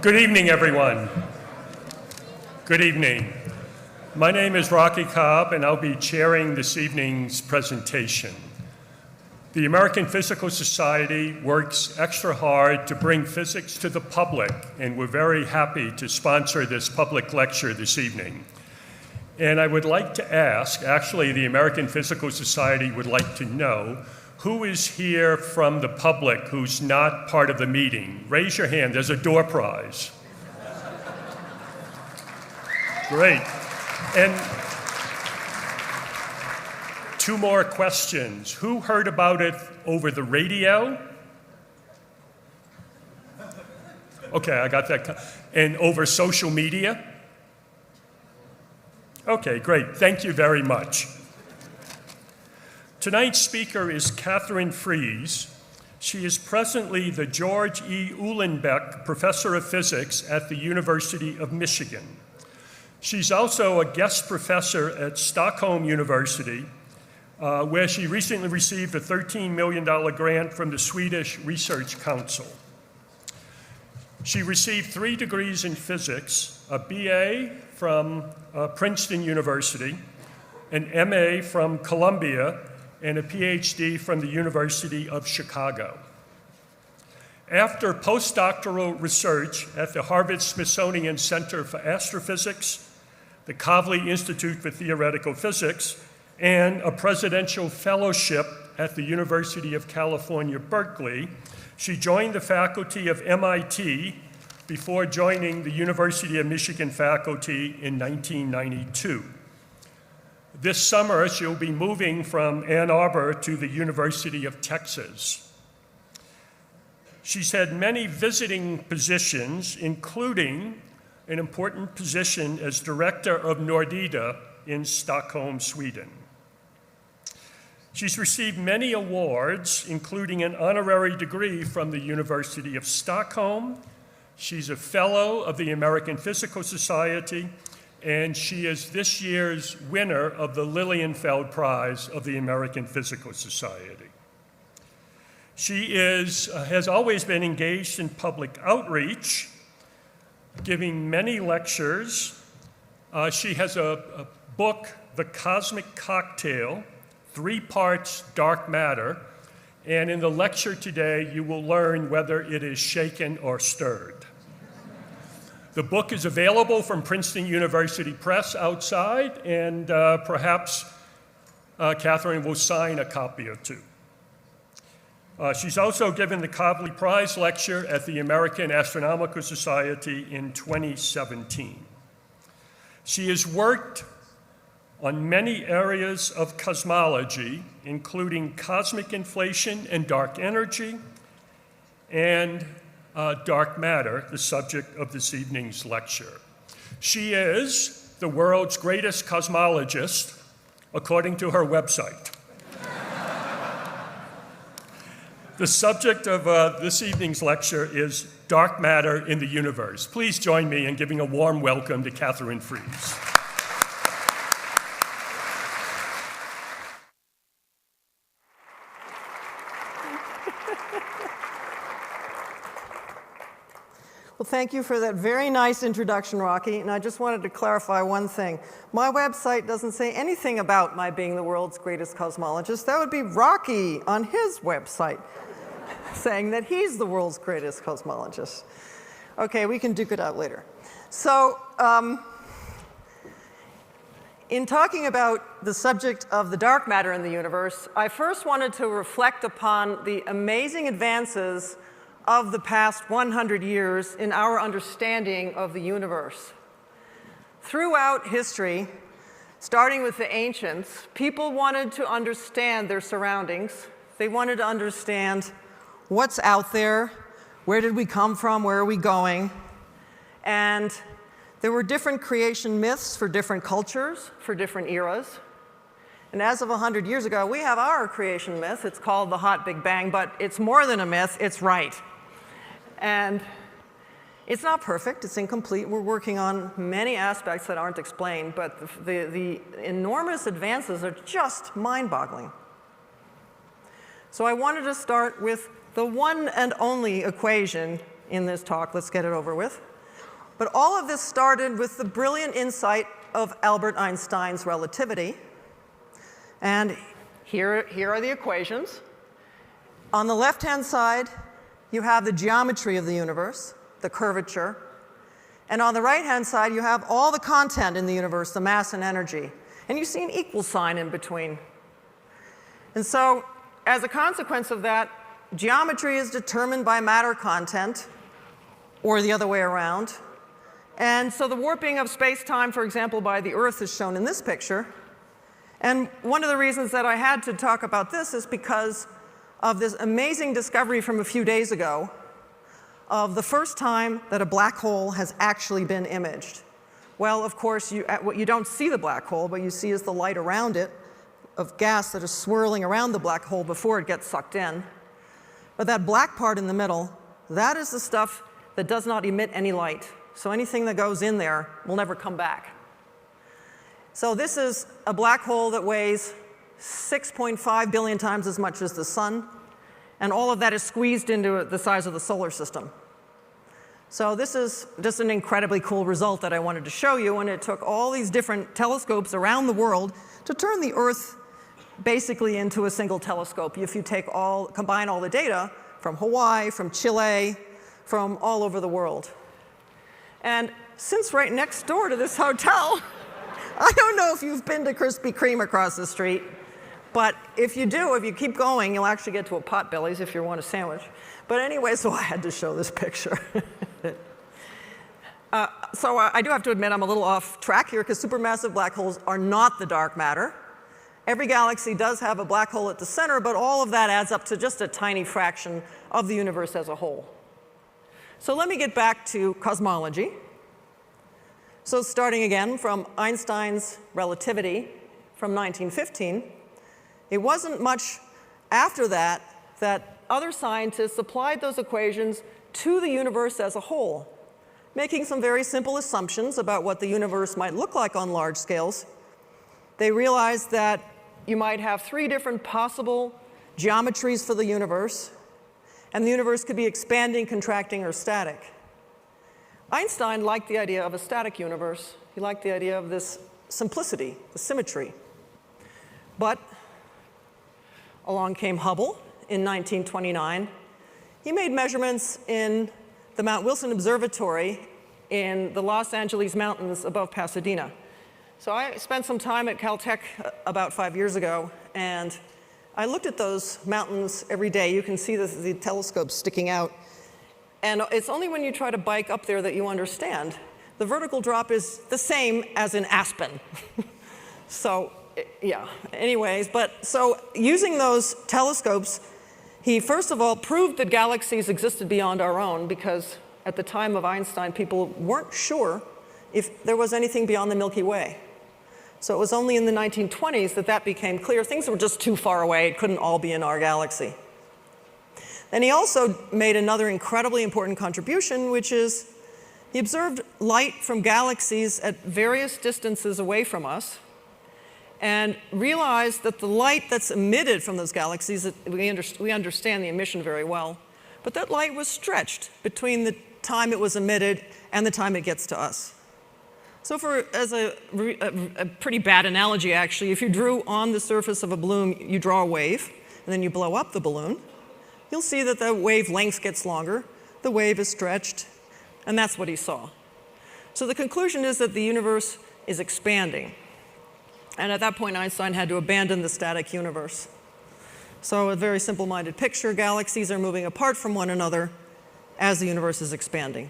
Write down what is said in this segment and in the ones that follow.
Good evening, everyone. Good evening. My name is Rocky Cobb, and I'll be chairing this evening's presentation. The American Physical Society works extra hard to bring physics to the public, and we're very happy to sponsor this public lecture this evening. And I would like to ask, actually the American Physical Society would like to know, who is here from the public who's not part of the meeting? Raise your hand, there's a door prize. Great. And two more questions. Who heard about it over the radio? Okay, I got that. And over social media? Okay, great. Thank you very much. Tonight's speaker is Katherine Freese. She is presently the George E. Uhlenbeck Professor of Physics at the University of Michigan. She's also a guest professor at Stockholm University, where she recently received a $13 million grant from the Swedish Research Council. She received 3 degrees in physics, a BA from Princeton University, an MA from Columbia, and a PhD from the University of Chicago. After postdoctoral research at the Harvard-Smithsonian Center for Astrophysics, the Kavli Institute for Theoretical Physics, and a presidential fellowship at the University of California, Berkeley, she joined the faculty of MIT before joining the University of Michigan faculty in 1992. This summer, she'll be moving from Ann Arbor to the University of Texas. She's had many visiting positions, including an important position as director of Nordida in Stockholm, Sweden. She's received many awards, including an honorary degree from the University of Stockholm. She's a fellow of the American Physical Society, and she is this year's winner of the Lilienfeld Prize of the American Physical Society. She has always been engaged in public outreach, giving many lectures. She has a book, The Cosmic Cocktail, 3 parts dark matter, and in the lecture today, you will learn whether it is shaken or stirred. The book is available from Princeton University Press outside, and perhaps Katherine will sign a copy or 2. She's also given the Kavli Prize Lecture at the American Astronomical Society in 2017. She has worked on many areas of cosmology, including cosmic inflation and dark energy, and dark matter, the subject of this evening's lecture. She is the world's greatest cosmologist, according to her website. The subject of this evening's lecture is dark matter in the universe. Please join me in giving a warm welcome to Katherine Freese. Well, thank you for that very nice introduction, Rocky. And I just wanted to clarify one thing. My website doesn't say anything about my being the world's greatest cosmologist. That would be Rocky on his website saying that he's the world's greatest cosmologist. Okay, we can duke it out later. So, in talking about the subject of the dark matter in the universe, I first wanted to reflect upon the amazing advances of the past 100 years in our understanding of the universe. Throughout history, starting with the ancients, people wanted to understand their surroundings. They wanted to understand what's out there, where did we come from, where are we going, and there were different creation myths for different cultures, for different eras. And as of 100 years ago, we have our creation myth. It's called the Hot Big Bang, but it's more than a myth, it's right. And it's not perfect, it's incomplete. We're working on many aspects that aren't explained, but the enormous advances are just mind-boggling. So I wanted to start with the one and only equation in this talk. Let's get it over with. But all of this started with the brilliant insight of Albert Einstein's relativity. And here are the equations. On the left-hand side, you have the geometry of the universe, the curvature. And on the right-hand side, you have all the content in the universe, the mass and energy. And you see an equal sign in between. And so, as a consequence of that, geometry is determined by matter content, or the other way around. And so the warping of space-time, for example, by the Earth is shown in this picture. And one of the reasons that I had to talk about this is because of this amazing discovery from a few days ago of the first time that a black hole has actually been imaged. Well, of course, you don't see the black hole, but you see is the light around it of gas that is swirling around the black hole before it gets sucked in. But that black part in the middle, that is the stuff that does not emit any light. So anything that goes in there will never come back. So this is a black hole that weighs 6.5 billion times as much as the sun, and all of that is squeezed into the size of the solar system. So this is just an incredibly cool result that I wanted to show you, and it took all these different telescopes around the world to turn the Earth basically into a single telescope. If you combine all the data from Hawaii, from Chile, from all over the world. And since right next door to this hotel, I don't know if you've been to Krispy Kreme across the street, but if you do, if you keep going, you'll actually get to a Potbelly's if you want a sandwich. But anyway, so I had to show this picture. So I do have to admit I'm a little off track here because supermassive black holes are not the dark matter. Every galaxy does have a black hole at the center, but all of that adds up to just a tiny fraction of the universe as a whole. So let me get back to cosmology. So starting again from Einstein's relativity from 1915, it wasn't much after that that other scientists applied those equations to the universe as a whole, making some very simple assumptions about what the universe might look like on large scales. They realized that you might have 3 different possible geometries for the universe, and the universe could be expanding, contracting, or static. Einstein liked the idea of a static universe. He liked the idea of this simplicity, the symmetry. But along came Hubble in 1929. He made measurements in the Mount Wilson Observatory in the Los Angeles Mountains above Pasadena. So I spent some time at Caltech about 5 years ago, and I looked at those mountains every day. You can see the telescopes sticking out. And it's only when you try to bike up there that you understand. The vertical drop is the same as in Aspen. So, yeah, anyways, so using those telescopes, he first of all proved that galaxies existed beyond our own, because at the time of Einstein, people weren't sure if there was anything beyond the Milky Way. So it was only in the 1920s that that became clear. Things were just too far away. It couldn't all be in our galaxy. Then he also made another incredibly important contribution, which is he observed light from galaxies at various distances away from us and realized that the light that's emitted from those galaxies, we understand the emission very well, but that light was stretched between the time it was emitted and the time it gets to us. So as a pretty bad analogy, actually, if you drew on the surface of a balloon, you draw a wave, and then you blow up the balloon, you'll see that the wavelength gets longer, the wave is stretched, and that's what he saw. So the conclusion is that the universe is expanding. And at that point, Einstein had to abandon the static universe. So a very simple-minded picture, galaxies are moving apart from one another as the universe is expanding.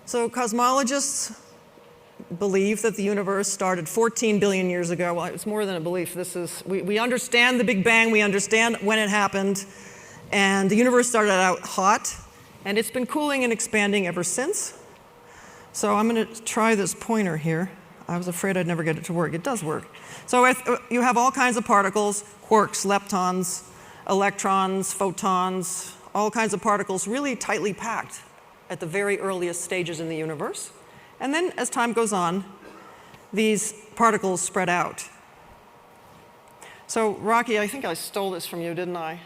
So cosmologists believe that the universe started 14 billion years ago. Well, it's more than a belief. We understand the Big Bang, we understand when it happened, and the universe started out hot, and it's been cooling and expanding ever since. So I'm going to try this pointer here. I was afraid I'd never get it to work. It does work. So you have all kinds of particles, quarks, leptons, electrons, photons, all kinds of particles really tightly packed at the very earliest stages in the universe. And then as time goes on, these particles spread out. So Rocky, I think I stole this from you, didn't I?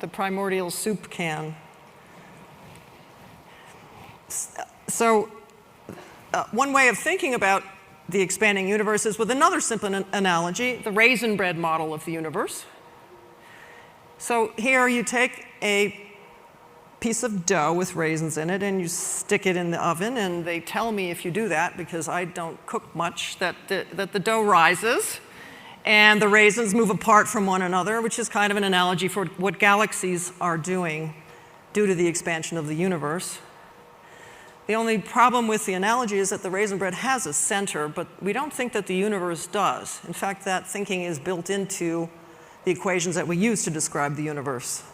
The primordial soup can. So one way of thinking about the expanding universe is with another simple analogy, the raisin bread model of the universe. So here you take a piece of dough with raisins in it and you stick it in the oven, and they tell me if you do that, because I don't cook much, that the dough rises and the raisins move apart from one another, which is kind of an analogy for what galaxies are doing due to the expansion of the universe. The only problem with the analogy is that the raisin bread has a center, but we don't think that the universe does. In fact, that thinking is built into the equations that we use to describe the universe.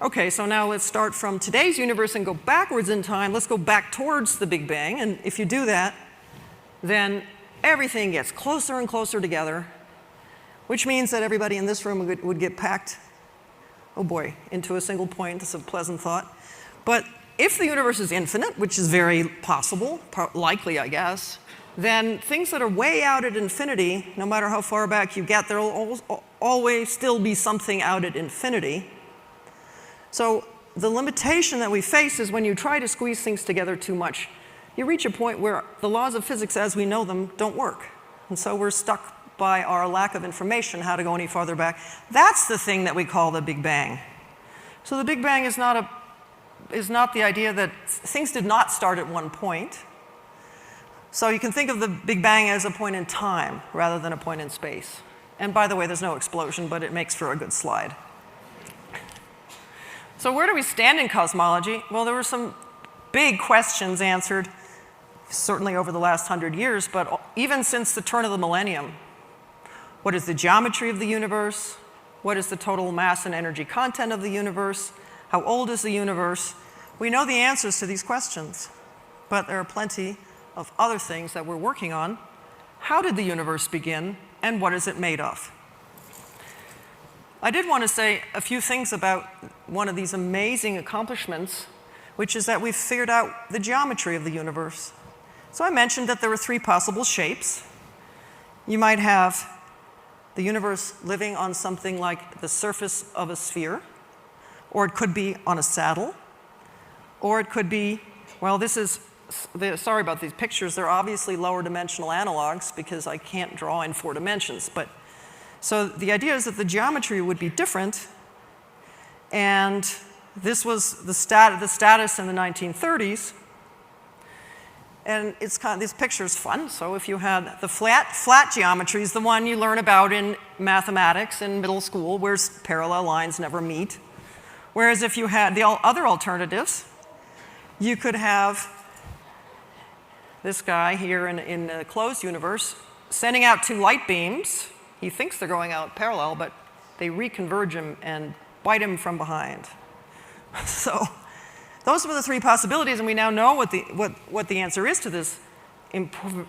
Okay, so now let's start from today's universe and go backwards in time. Let's go back towards the Big Bang, and if you do that, then everything gets closer and closer together, which means that everybody in this room would get packed, oh boy, into a single point. That's a pleasant thought. But if the universe is infinite, which is very possible, likely, I guess, then things that are way out at infinity, no matter how far back you get, there will always still be something out at infinity. So the limitation that we face is when you try to squeeze things together too much, you reach a point where the laws of physics as we know them don't work. And so we're stuck by our lack of information how to go any farther back. That's the thing that we call the Big Bang. So the Big Bang is not the idea that things did not start at one point. So you can think of the Big Bang as a point in time rather than a point in space. And by the way, there's no explosion, but it makes for a good slide. So where do we stand in cosmology? Well, there were some big questions answered, certainly over the last 100 years, but even since the turn of the millennium. What is the geometry of the universe? What is the total mass and energy content of the universe? How old is the universe? We know the answers to these questions, but there are plenty of other things that we're working on. How did the universe begin, and what is it made of? I did want to say a few things about one of these amazing accomplishments, which is that we've figured out the geometry of the universe. So I mentioned that there were three possible shapes. You might have the universe living on something like the surface of a sphere, or it could be on a saddle, or it could be, well, sorry about these pictures, they're obviously lower dimensional analogs because I can't draw in 4 dimensions, but so the idea is that the geometry would be different, and this was the status in the 1930s. And it's this picture's fun. So if you had the flat geometry is the one you learn about in mathematics in middle school, where parallel lines never meet. Whereas if you had the other alternatives, you could have this guy here in a closed universe sending out 2 light beams. He thinks they're going out parallel, but they reconverge him and bite him from behind. So those were the 3 possibilities, and we now know what the answer is to this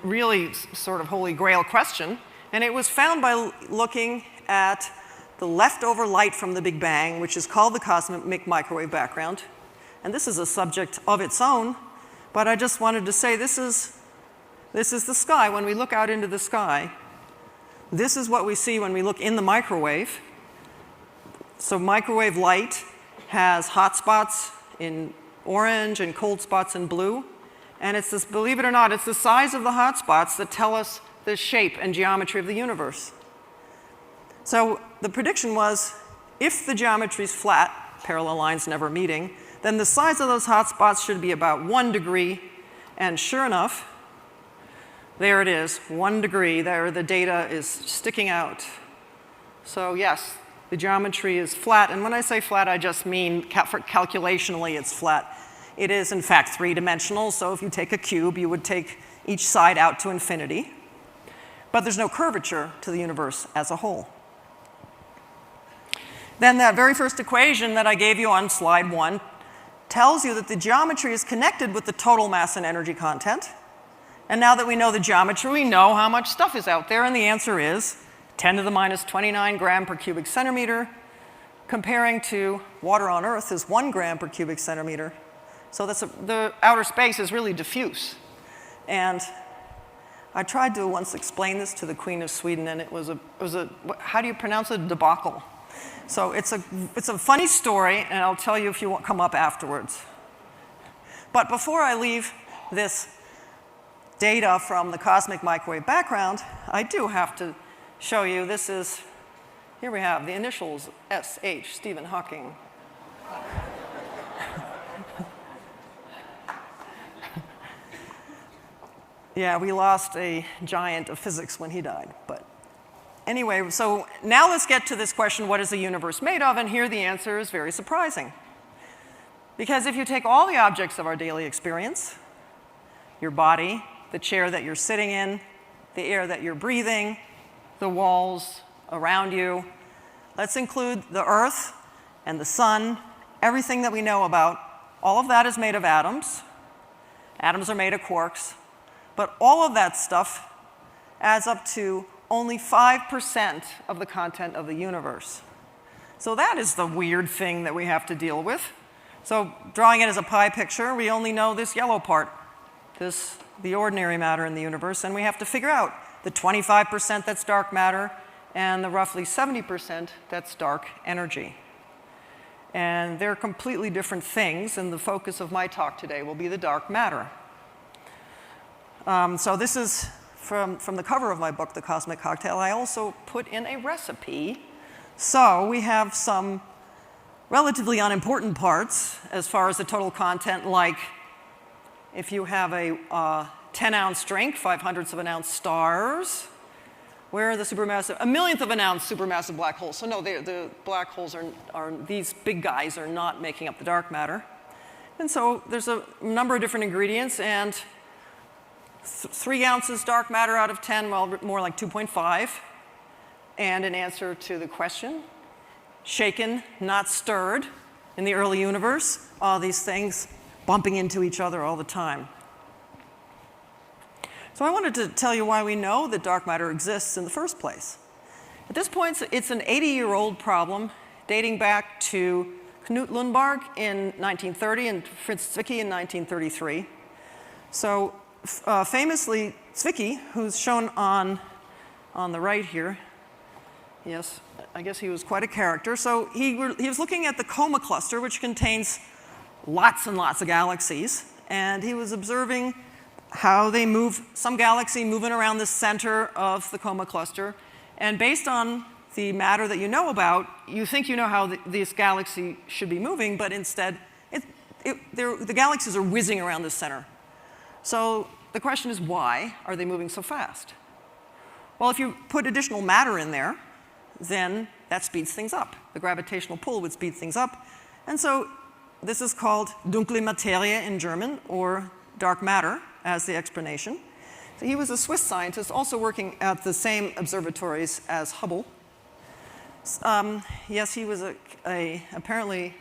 really sort of holy grail question. And it was found by looking at the leftover light from the Big Bang, which is called the cosmic microwave background. And this is a subject of its own, but I just wanted to say this is the sky. When we look out into the sky, this is what we see when we look in the microwave. So microwave light has hot spots in orange and cold spots in blue. And it's this, believe it or not, it's the size of the hot spots that tell us the shape and geometry of the universe. So the prediction was, if the geometry is flat, parallel lines never meeting, then the size of those hot spots should be about 1 degree. And sure enough, there it is, 1 degree. There the data is sticking out. So yes, the geometry is flat. And when I say flat, I just mean calculationally it's flat. It is, in fact, 3-dimensional. So if you take a cube, you would take each side out to infinity. But there's no curvature to the universe as a whole. Then that very first equation that I gave you on slide 1 tells you that the geometry is connected with the total mass and energy content. And now that we know the geometry, we know how much stuff is out there, and the answer is 10 to the minus 29 gram per cubic centimeter, comparing to water on Earth is 1 gram per cubic centimeter. So the outer space is really diffuse. And I tried to once explain this to the Queen of Sweden, and it was a how do you pronounce it, debacle. So it's a funny story, and I'll tell you if you want come up afterwards. But before I leave this data from the cosmic microwave background, I do have to show you, this is, here we have the initials SH, Stephen Hawking. Yeah, we lost a giant of physics when he died. But anyway, so now let's get to this question, what is the universe made of? And here the answer is very surprising. Because if you take all the objects of our daily experience, your body, the chair that you're sitting in, the air that you're breathing, the walls around you, let's include the Earth and the sun, everything that we know about, all of that is made of atoms. Atoms are made of quarks. But all of that stuff adds up to only 5% of the content of the universe. So that is the weird thing that we have to deal with. So drawing it as a pie picture, we only know this yellow part, the ordinary matter in the universe, and we have to figure out the 25% that's dark matter and the roughly 70% that's dark energy. And they're completely different things, and the focus of my talk today will be the dark matter. So this is from the cover of my book, The Cosmic Cocktail. I also put in a recipe. So we have some relatively unimportant parts as far as the total content, like if you have a 10-ounce drink, 0.05 of an ounce stars. Where are the supermassive? A millionth of an ounce supermassive black holes. So no, the black holes are these big guys are not making up the dark matter. And so there's a number of different ingredients, and 3 ounces dark matter out of 10, well, more like 2.5. And an answer to the question, shaken, not stirred in the early universe. All these things bumping into each other all the time. So I wanted to tell you why we know that dark matter exists in the first place. At this point, it's an 80-year-old problem dating back to Knut Lundberg in 1930 and Fritz Zwicky in 1933. So famously, Zwicky, who's shown on the right here, yes, I guess he was quite a character. So he was looking at the Coma cluster, which contains lots and lots of galaxies, and he was observing how they move, some galaxy moving around the center of the Coma cluster, and based on the matter that you know about, you think you know how this galaxy should be moving, but instead, the galaxies are whizzing around the center. So the question is, why are they moving so fast? Well, if you put additional matter in there, then that speeds things up. The gravitational pull would speed things up. And so this is called dunkle Materie in German, or dark matter, as the explanation. So he was a Swiss scientist, also working at the same observatories as Hubble. Yes, he was apparently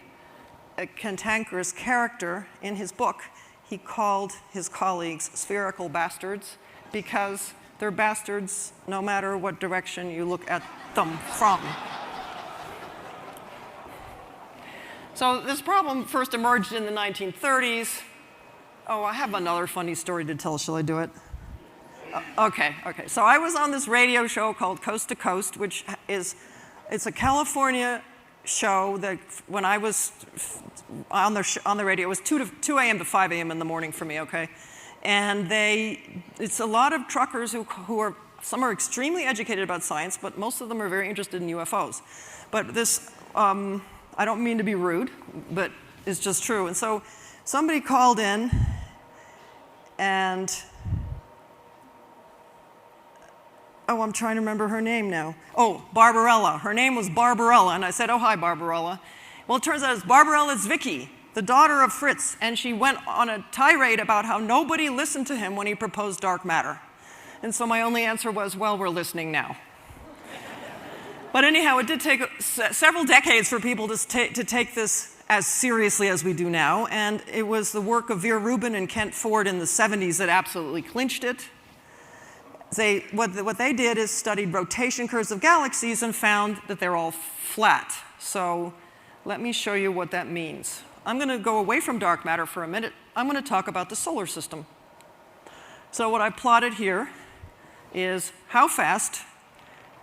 a cantankerous character. In his book, he called his colleagues spherical bastards because they're bastards no matter what direction you look at them from. So this problem first emerged in the 1930s. Oh, I have another funny story to tell. Shall I do it? Okay. So I was on this radio show called Coast to Coast, which it's a California show that when I was on the radio, it was 2 a.m. to 5 a.m. in the morning for me, okay? And it's a lot of truckers who are, some are extremely educated about science, but most of them are very interested in UFOs. But this, I don't mean to be rude, but it's just true. And so somebody called in, and oh, I'm trying to remember her name now. Oh, Barbarella. Her name was Barbarella, and I said, oh, hi, Barbarella. Well, it turns out it's Barbarella Zwicky, the daughter of Fritz, and she went on a tirade about how nobody listened to him when he proposed dark matter. And so my only answer was, well, we're listening now. But anyhow, it did take several decades for people to take this as seriously as we do now, and it was the work of Vera Rubin and Kent Ford in the 70s that absolutely clinched it. What they did is studied rotation curves of galaxies and found that they're all flat. So let me show you what that means. I'm going to go away from dark matter for a minute. I'm going to talk about the solar system. So what I plotted here is how fast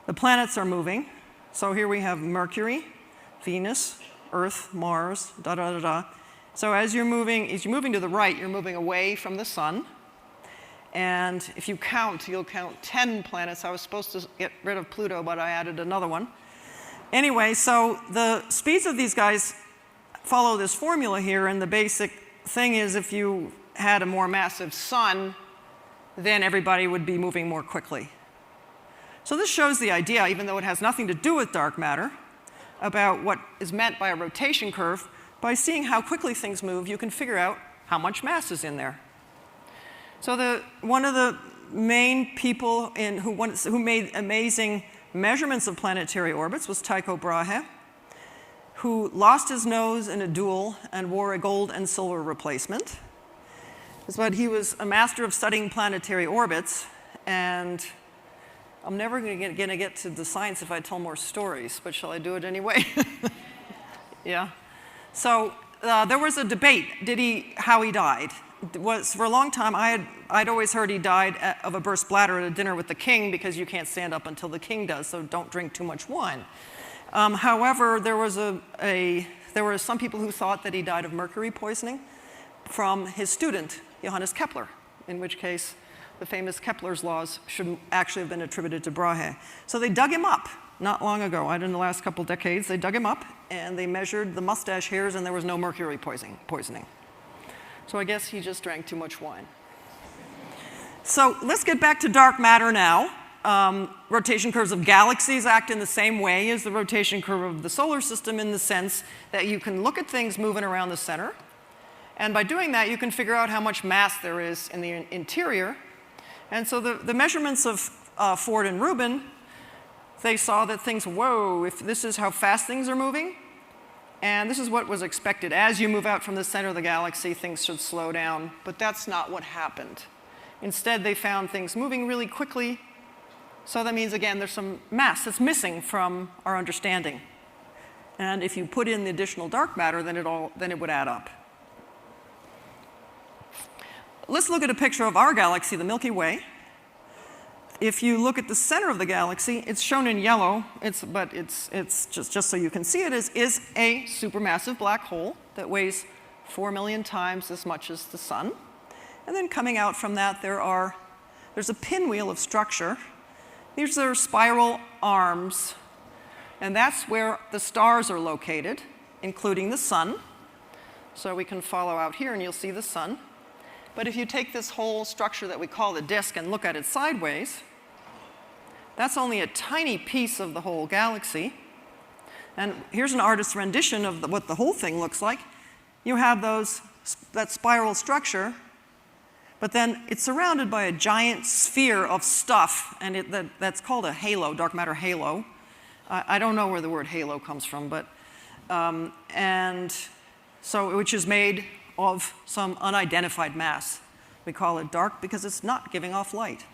the planets are moving. So here we have Mercury, Venus, Earth, Mars, So as you're moving to the right, you're moving away from the sun. And if you count, you'll count 10 planets. I was supposed to get rid of Pluto, but I added another one. Anyway, so the speeds of these guys follow this formula here, and the basic thing is if you had a more massive sun, then everybody would be moving more quickly. So this shows the idea, even though it has nothing to do with dark matter, about what is meant by a rotation curve. By seeing how quickly things move, you can figure out how much mass is in there. So one of the main people who made amazing measurements of planetary orbits was Tycho Brahe, who lost his nose in a duel and wore a gold and silver replacement. But he was a master of studying planetary orbits, and I'm never going to get to the science if I tell more stories, but shall I do it anyway? Yeah. So there was a debate, how he died. For a long time, I'd always heard he died of a burst bladder at a dinner with the king, because you can't stand up until the king does, so don't drink too much wine. However, there were some people who thought that he died of mercury poisoning from his student, Johannes Kepler, in which case the famous Kepler's laws should actually have been attributed to Brahe. So they dug him up not long ago, in the last couple decades. They dug him up, and they measured the mustache hairs, and there was no mercury poisoning. So I guess he just drank too much wine. So let's get back to dark matter now. Rotation curves of galaxies act in the same way as the rotation curve of the solar system, in the sense that you can look at things moving around the center, and by doing that, you can figure out how much mass there is in the interior. And so the measurements of Ford and Rubin, they saw that if this is how fast things are moving, and this is what was expected. As you move out from the center of the galaxy, things should slow down, but that's not what happened. Instead, they found things moving really quickly. So that means, again, there's some mass that's missing from our understanding. And if you put in the additional dark matter, then it would add up. Let's look at a picture of our galaxy, the Milky Way. If you look at the center of the galaxy, it's shown in yellow, but it's just so you can see it, is a supermassive black hole that weighs 4 million times as much as the sun. And then coming out from that, there's a pinwheel of structure. These are spiral arms, and that's where the stars are located, including the sun. So we can follow out here, and you'll see the sun. But if you take this whole structure that we call the disk and look at it sideways, that's only a tiny piece of the whole galaxy. And here's an artist's rendition of what the whole thing looks like. You have that spiral structure, but then it's surrounded by a giant sphere of stuff, and that's called a halo, dark matter halo. I don't know where the word halo comes from, but which is made of some unidentified mass. We call it dark because it's not giving off light.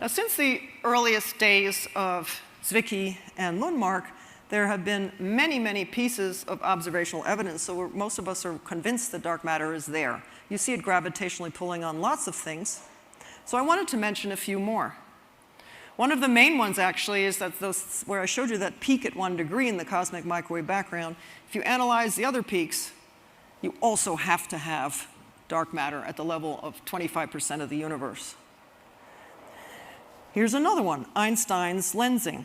Now, since the earliest days of Zwicky and Lundmark, there have been many, many pieces of observational evidence, so most of us are convinced that dark matter is there. You see it gravitationally pulling on lots of things. So I wanted to mention a few more. One of the main ones, actually, is that where I showed you that peak at 1 degree in the cosmic microwave background. If you analyze the other peaks, you also have to have dark matter at the level of 25% of the universe. Here's another one, Einstein's lensing.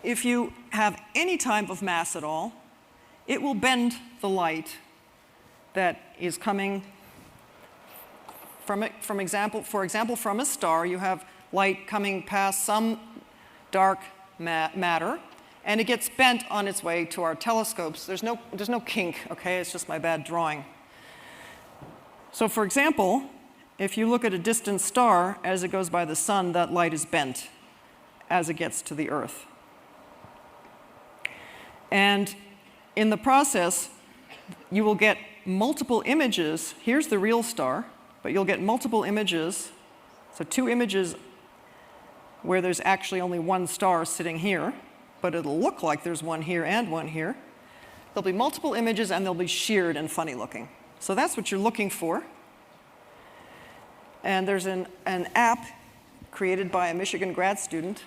If you have any type of mass at all, it will bend the light that is coming for example, from a star. You have light coming past some dark matter, and it gets bent on its way to our telescopes. There's no kink, okay? It's just my bad drawing. So for example, if you look at a distant star, as it goes by the sun, that light is bent as it gets to the Earth. And in the process, you will get multiple images. Here's the real star, but you'll get multiple images. So 2 images where there's actually only one star sitting here, but it'll look like there's one here and one here. There'll be multiple images, and they'll be sheared and funny looking. So that's what you're looking for. And there's an app created by a Michigan grad student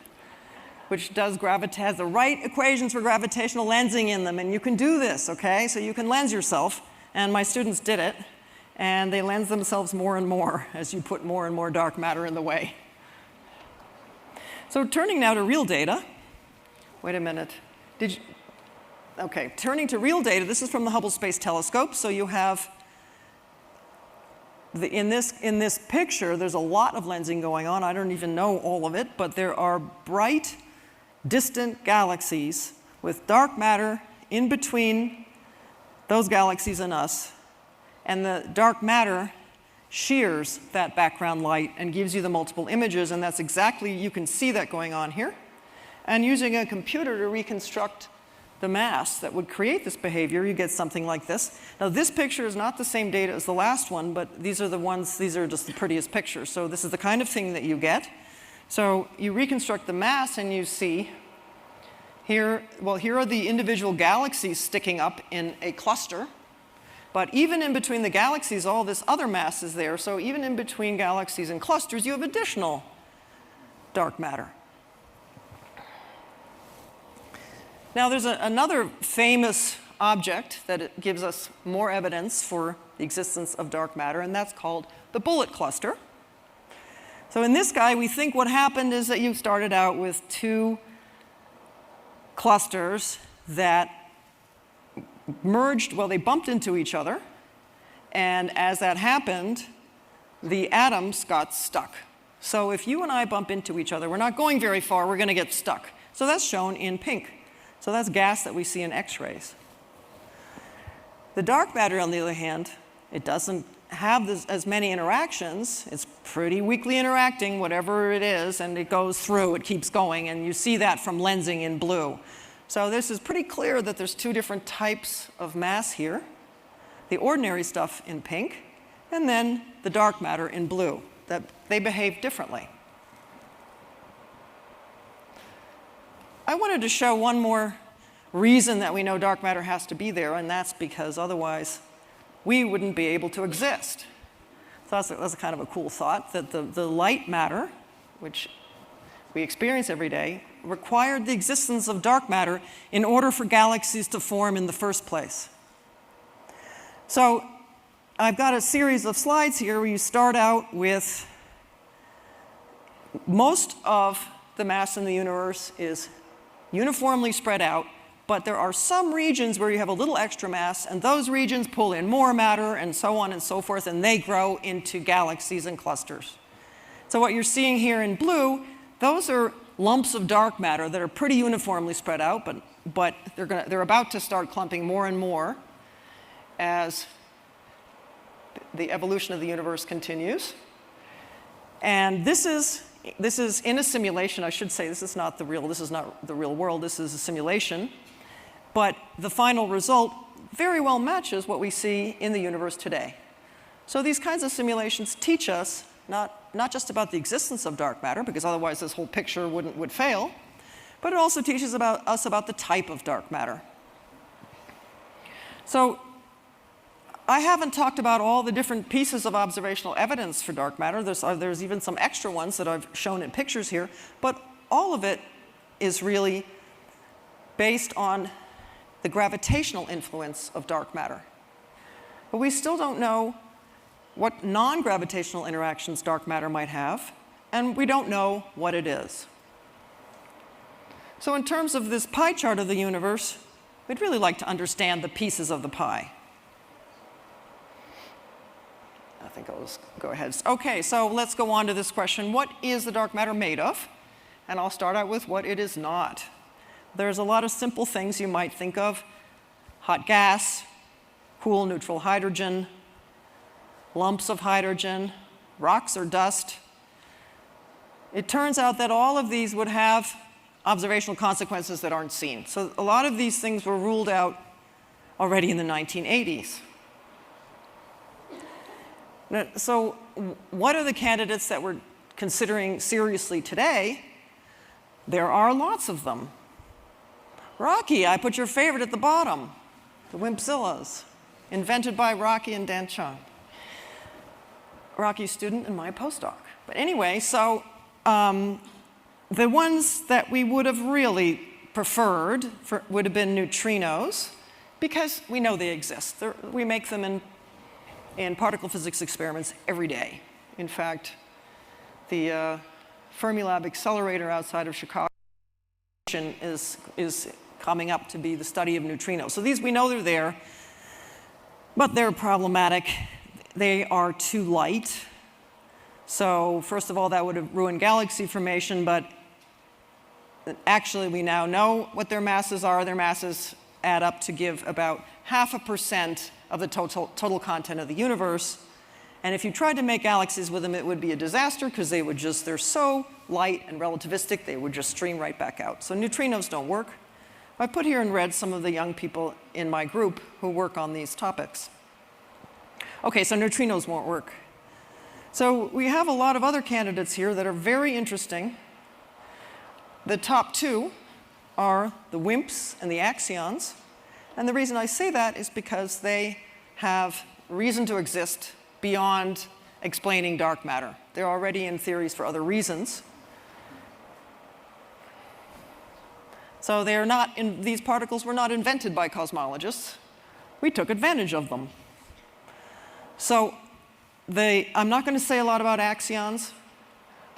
which has the right equations for gravitational lensing in them. And you can do this, okay? So you can lens yourself. And my students did it. And they lens themselves more and more as you put more and more dark matter in the way. So turning now to real data. Wait a minute. Okay, turning to real data, this is from the Hubble Space Telescope. So you have, in this picture, there's a lot of lensing going on. I don't even know all of it, but there are bright, distant galaxies with dark matter in between those galaxies and us. And the dark matter shears that background light and gives you the multiple images, and that's exactly, you can see that going on here. And using a computer to reconstruct the mass that would create this behavior, you get something like this. Now, this picture is not the same data as the last one, but these are just the prettiest pictures. So this is the kind of thing that you get. So you reconstruct the mass and you see here are the individual galaxies sticking up in a cluster. But even in between the galaxies, all this other mass is there. So even in between galaxies and clusters, you have additional dark matter. Now, there's another famous object that gives us more evidence for the existence of dark matter, and that's called the bullet cluster. So in this guy, we think what happened is that you started out with two clusters that merged, well, they bumped into each other, and as that happened, the atoms got stuck. So if you and I bump into each other, we're not going very far, we're going to get stuck. So that's shown in pink. So that's gas that we see in X-rays. The dark matter, on the other hand, it doesn't have as many interactions. It's pretty weakly interacting, whatever it is, and it goes through, it keeps going, and you see that from lensing in blue. So this is pretty clear that there's two different types of mass here. The ordinary stuff in pink, and then the dark matter in blue, that they behave differently. I wanted to show one more reason that we know dark matter has to be there, and that's because otherwise we wouldn't be able to exist. So that's a kind of a cool thought, that the light matter, which we experience every day, required the existence of dark matter in order for galaxies to form in the first place. So I've got a series of slides here where you start out with most of the mass in the universe is uniformly spread out, but there are some regions where you have a little extra mass, and those regions pull in more matter, and so on and so forth, and they grow into galaxies and clusters. So what you're seeing here in blue, those are lumps of dark matter that are pretty uniformly spread out, but they're about to start clumping more and more as the evolution of the universe continues. And this is in a simulation. I should say this is not the real world. This is a simulation. But the final result very well matches what we see in the universe today. So these kinds of simulations teach us not just about the existence of dark matter, because otherwise this whole picture would fail, but it also teaches us about the type of dark matter. So I haven't talked about all the different pieces of observational evidence for dark matter. There's even some extra ones that I've shown in pictures here, but all of it is really based on the gravitational influence of dark matter. But we still don't know what non-gravitational interactions dark matter might have, and we don't know what it is. So in terms of this pie chart of the universe, we'd really like to understand the pieces of the pie. I think I'll just go ahead. Okay, so let's go on to this question. What is the dark matter made of? And I'll start out with what it is not. There's a lot of simple things you might think of. Hot gas, cool neutral hydrogen, lumps of hydrogen, rocks or dust. It turns out that all of these would have observational consequences that aren't seen. So a lot of these things were ruled out already in the 1980s. So what are the candidates that we're considering seriously today? There are lots of them. Rocky, I put your favorite at the bottom, the Wimpzillas, invented by Rocky and Dan Chung. Rocky's student and my postdoc. But anyway, so The ones that we would have really preferred would have been neutrinos, because we know they exist. We make them in particle physics experiments every day. In fact, the Fermilab accelerator outside of Chicago is coming up to be the study of neutrinos. So these, we know they're there, but they're problematic. They are too light. So first of all, that would have ruined galaxy formation, but actually we now know what their masses are. Their masses add up to give about 0.5% of the total content of the universe. And if you tried to make galaxies with them, it would be a disaster, because they're so light and relativistic, they would just stream right back out. So neutrinos don't work. I put here in red some of the young people in my group who work on these topics. Okay, so neutrinos won't work. So we have a lot of other candidates here that are very interesting. The top two are the Wimps and the axions. And the reason I say that is because they have reason to exist beyond explaining dark matter. They're already in theories for other reasons. So these particles were not invented by cosmologists. We took advantage of them. So I'm not going to say a lot about axions,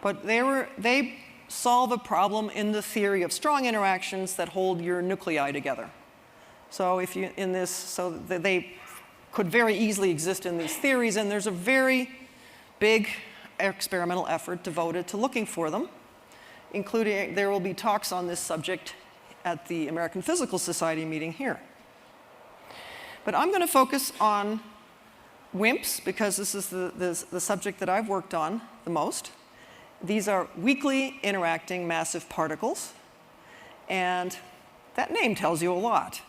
but they solve a problem in the theory of strong interactions that hold your nuclei together. So they could very easily exist in these theories, and there's a very big experimental effort devoted to looking for them, including there will be talks on this subject at the American Physical Society meeting here. But I'm going to focus on Wimps, because this is the subject that I've worked on the most. These are weakly interacting massive particles, and that name tells you a lot.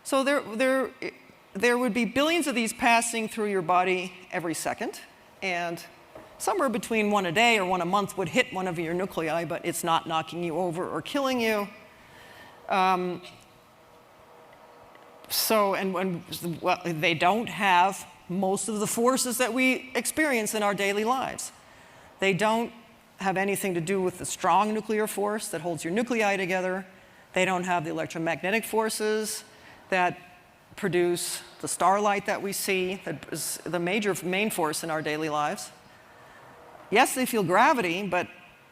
So there would be billions of these passing through your body every second, and somewhere between one a day or one a month would hit one of your nuclei, but it's not knocking you over or killing you. They don't have most of the forces that we experience in our daily lives. They don't have anything to do with the strong nuclear force that holds your nuclei together. They don't have the electromagnetic forces that produce the starlight that we see, that is the main force in our daily lives. Yes, they feel gravity, but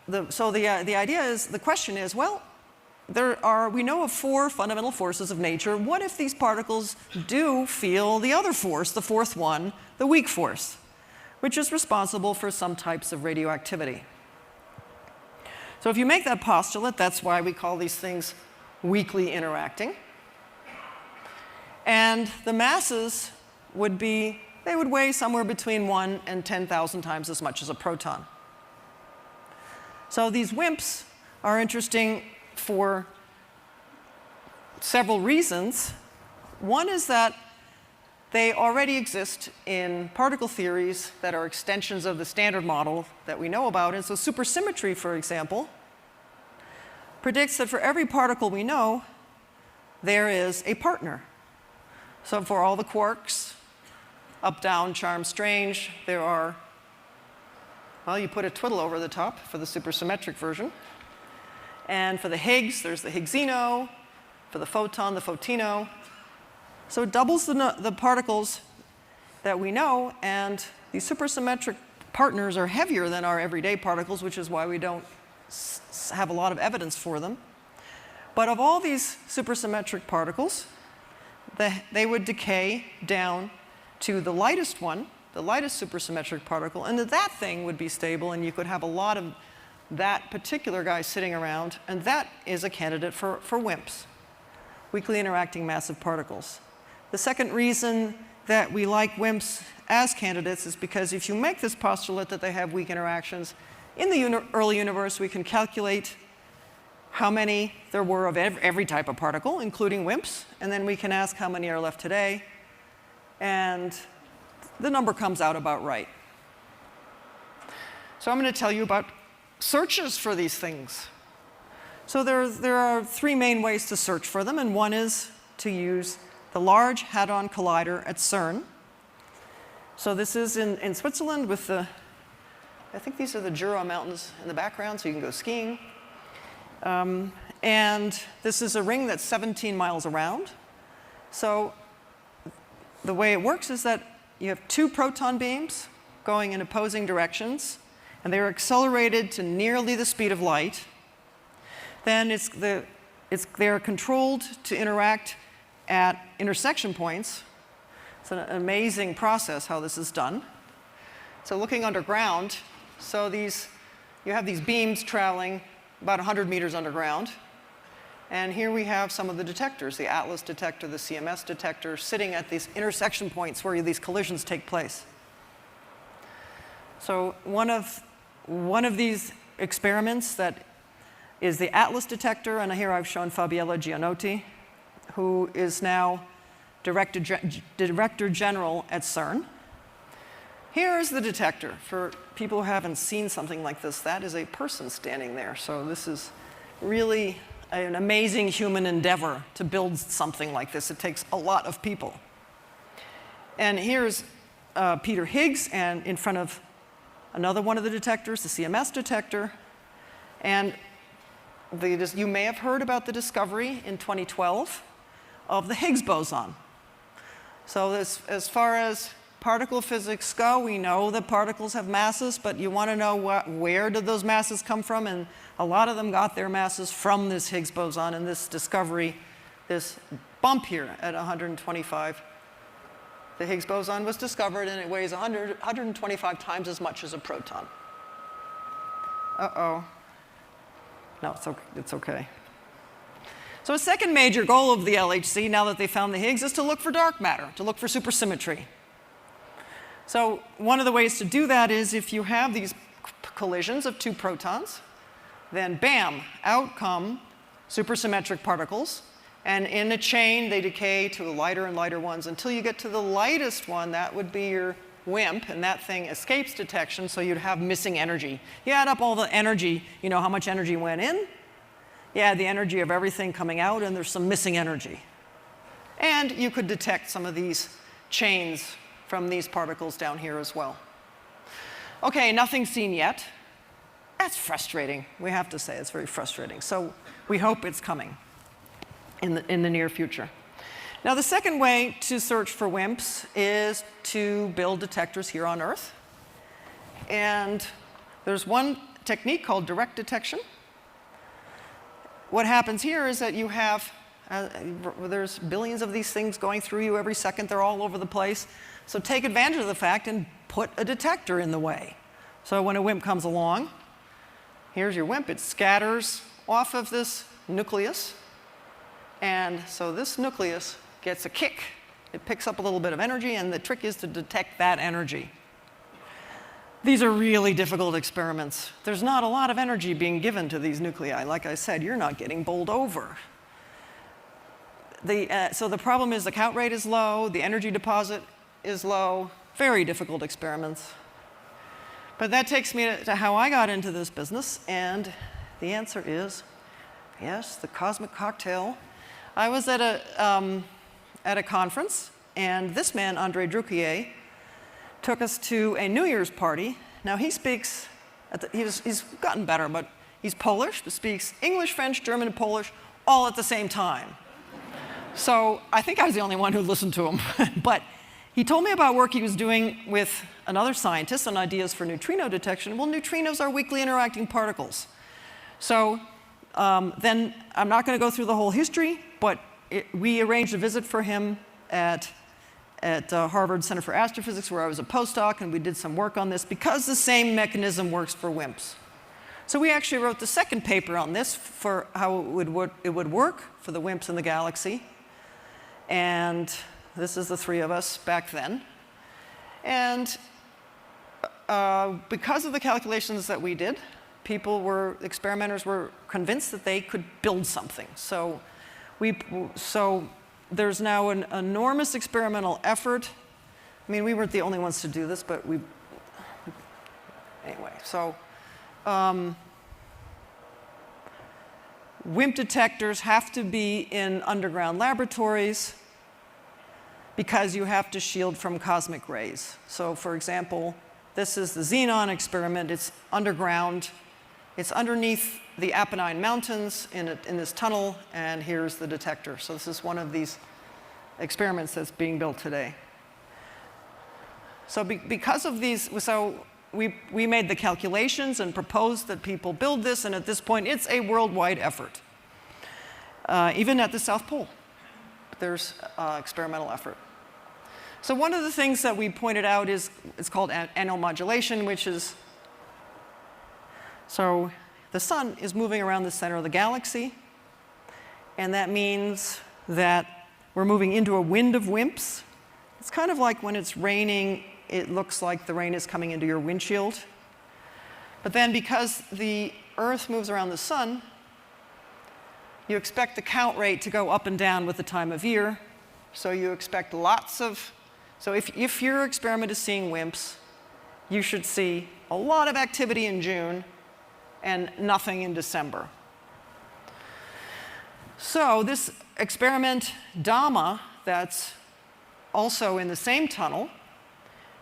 the question is, well, we know of 4 fundamental forces of nature. What if these particles do feel the other force, the fourth one, the weak force, which is responsible for some types of radioactivity? So if you make that postulate, that's why we call these things weakly interacting. And the masses would weigh somewhere between 1 and 10,000 times as much as a proton. So these Wimps are interesting for several reasons. One is that they already exist in particle theories that are extensions of the standard model that we know about. And so supersymmetry, for example, predicts that for every particle we know, there is a partner. So for all the quarks, up, down, charm, strange, there are, well, you put a twiddle over the top for the supersymmetric version. And for the Higgs, there's the Higgsino. For the photon, the photino. So it doubles the particles that we know, and these supersymmetric partners are heavier than our everyday particles, which is why we don't have a lot of evidence for them. But of all these supersymmetric particles, they would decay down to the lightest one, the lightest supersymmetric particle, and that thing would be stable, and you could have a lot of that particular guy sitting around, and that is a candidate for Wimps, weakly interacting massive particles. The second reason that we like Wimps as candidates is because if you make this postulate that they have weak interactions, in the early universe we can calculate how many there were of every type of particle, including Wimps, and then we can ask how many are left today, and the number comes out about right. So I'm going to tell you about searches for these things. So there are 3 main ways to search for them, and one is to use the Large Hadron Collider at CERN. So this is in Switzerland with I think these are the Jura Mountains in the background, so you can go skiing. And this is a ring that's 17 miles around. So the way it works is that you have two proton beams going in opposing directions, and they're accelerated to nearly the speed of light. Then they're controlled to interact at intersection points. It's an amazing process how this is done. So looking underground, so you have these beams traveling about 100 meters underground. And here we have some of the detectors, the Atlas detector, the CMS detector, sitting at these intersection points where these collisions take place. So one of these experiments that is the Atlas detector, and here I've shown Fabiella Gianotti, who is now Director General at CERN. Here is the detector. For people who haven't seen something like this, that is a person standing there. So this is really an amazing human endeavor to build something like this. It takes a lot of people. And here's Peter Higgs, and in front of another one of the detectors, the CMS detector. And you may have heard about the discovery in 2012 of the Higgs boson. So as far as particle physics go, we know that particles have masses, but you want to know where did those masses come from? And a lot of them got their masses from this Higgs boson and this discovery, this bump here at 125. The Higgs boson was discovered, and it weighs 125 times as much as a proton. Uh-oh. No, it's okay. So a second major goal of the LHC, now that they found the Higgs, is to look for dark matter, to look for supersymmetry. So one of the ways to do that is if you have these collisions of two protons, then bam, out come supersymmetric particles. And in a chain, they decay to lighter and lighter ones until you get to the lightest one. That would be your Wimp, and that thing escapes detection, so you'd have missing energy. You add up all the energy, you know how much energy went in. You add the energy of everything coming out, and there's some missing energy. And you could detect some of these chains from these particles down here as well. Okay, nothing seen yet. That's frustrating. We have to say it's very frustrating. So we hope it's coming in the near future. Now, the second way to search for WIMPs is to build detectors here on Earth. And there's one technique called direct detection. What happens here is that you have, there's billions of these things going through you every second. They're all over the place. So take advantage of the fact and put a detector in the way. So when a WIMP comes along, here's your WIMP. It scatters off of this nucleus. And so this nucleus gets a kick. It picks up a little bit of energy, and the trick is to detect that energy. These are really difficult experiments. There's not a lot of energy being given to these nuclei. Like I said, you're not getting bowled over. So the problem is the count rate is low, the energy deposit is low. Very difficult experiments. But that takes me to how I got into this business, and the answer is yes, the cosmic cocktail. I was at a conference, and this man, André Druckier, took us to a New Year's party. Now he speaks, he's gotten better, but he's Polish, but speaks English, French, German, and Polish all at the same time. So I think I was the only one who listened to him. But he told me about work he was doing with another scientist on ideas for neutrino detection. Well, neutrinos are weakly interacting particles. So then I'm not going to go through the whole history, but we arranged a visit for him at Harvard Center for Astrophysics, where I was a postdoc, and we did some work on this because the same mechanism works for WIMPs. So we actually wrote the second paper on this for how it would work for the WIMPs in the galaxy. And this is the three of us back then. And because of the calculations that we did, experimenters were convinced that they could build something. So there's now an enormous experimental effort. I mean, we weren't the only ones to do this, but anyway, so WIMP detectors have to be in underground laboratories because you have to shield from cosmic rays. So for example, this is the xenon experiment. It's underground. It's underneath the Apennine Mountains in this tunnel, and here's the detector. So this is one of these experiments that's being built today. So because of these, so we made the calculations and proposed that people build this, and at this point, it's a worldwide effort. Even at the South Pole, there's experimental effort. So one of the things that we pointed out is, it's called annual modulation, which is, so the sun is moving around the center of the galaxy, and that means that we're moving into a wind of Wimps. It's kind of like when it's raining, it looks like the rain is coming into your windshield. But then because the Earth moves around the sun, you expect the count rate to go up and down with the time of year. So you expect lots of, so if your experiment is seeing Wimps, you should see a lot of activity in June and nothing in December. So this experiment, DAMA, that's also in the same tunnel,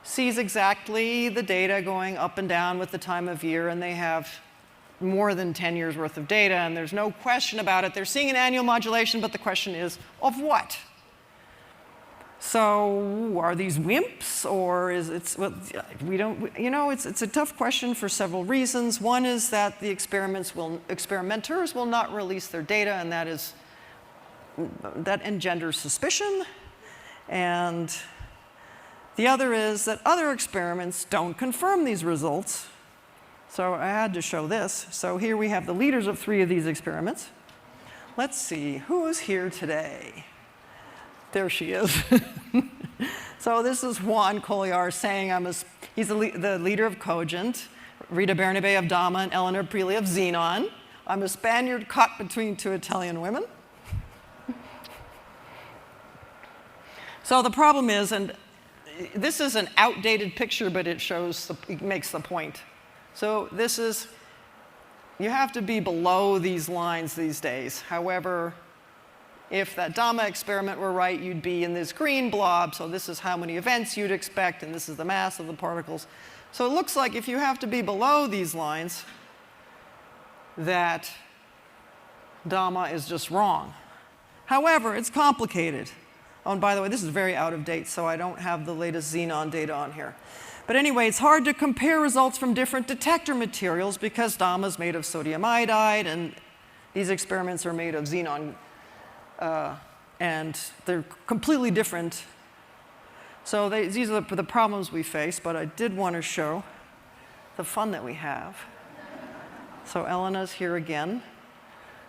sees exactly the data going up and down with the time of year, and they have more than 10 years worth of data, and there's no question about it. They're seeing an annual modulation, but the question is, of what? So are these Wimps, or is it, well, we don't, you know, it's a tough question for several reasons. One is that the experimenters will not release their data, and that engenders suspicion. And the other is that other experiments don't confirm these results. So I had to show this. So here we have the leaders of 3 of these experiments. Let's see, who's here today? There she is. So this is Juan Colliar saying he's the leader of Cogent, Rita Bernabe of DAMA, and Eleanor Preeley of Xenon. I'm a Spaniard caught between 2 Italian women. So the problem is, and this is an outdated picture, but it makes the point. So this is, you have to be below these lines these days. However, if that DAMA experiment were right, you'd be in this green blob. So this is how many events you'd expect, and this is the mass of the particles. So it looks like if you have to be below these lines, that DAMA is just wrong. However, it's complicated. Oh, and by the way, this is very out of date, so I don't have the latest xenon data on here. But anyway, it's hard to compare results from different detector materials because DAMA is made of sodium iodide, and these experiments are made of xenon, and they're completely different. So these are the problems we face, but I did want to show the fun that we have. So Elena's here again,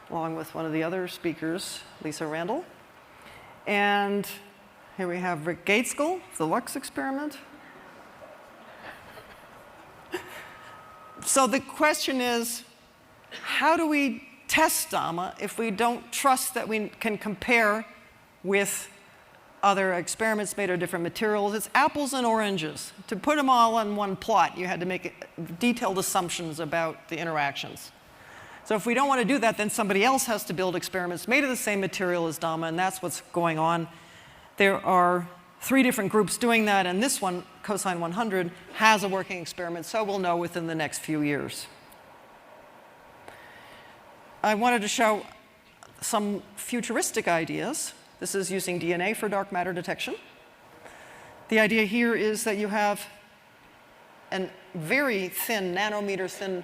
along with one of the other speakers, Lisa Randall. And here we have Rick Gateskill, the Lux experiment. So the question is, how do we test DAMA if we don't trust that we can compare with other experiments made of different materials? It's apples and oranges. To put them all on one plot, you had to make detailed assumptions about the interactions. So if we don't want to do that, then somebody else has to build experiments made of the same material as DAMA, and that's what's going on. There are 3 different groups doing that, and this one, cosine 100, has a working experiment, so we'll know within the next few years. I wanted to show some futuristic ideas. This is using DNA for dark matter detection. The idea here is that you have a very thin, nanometer thin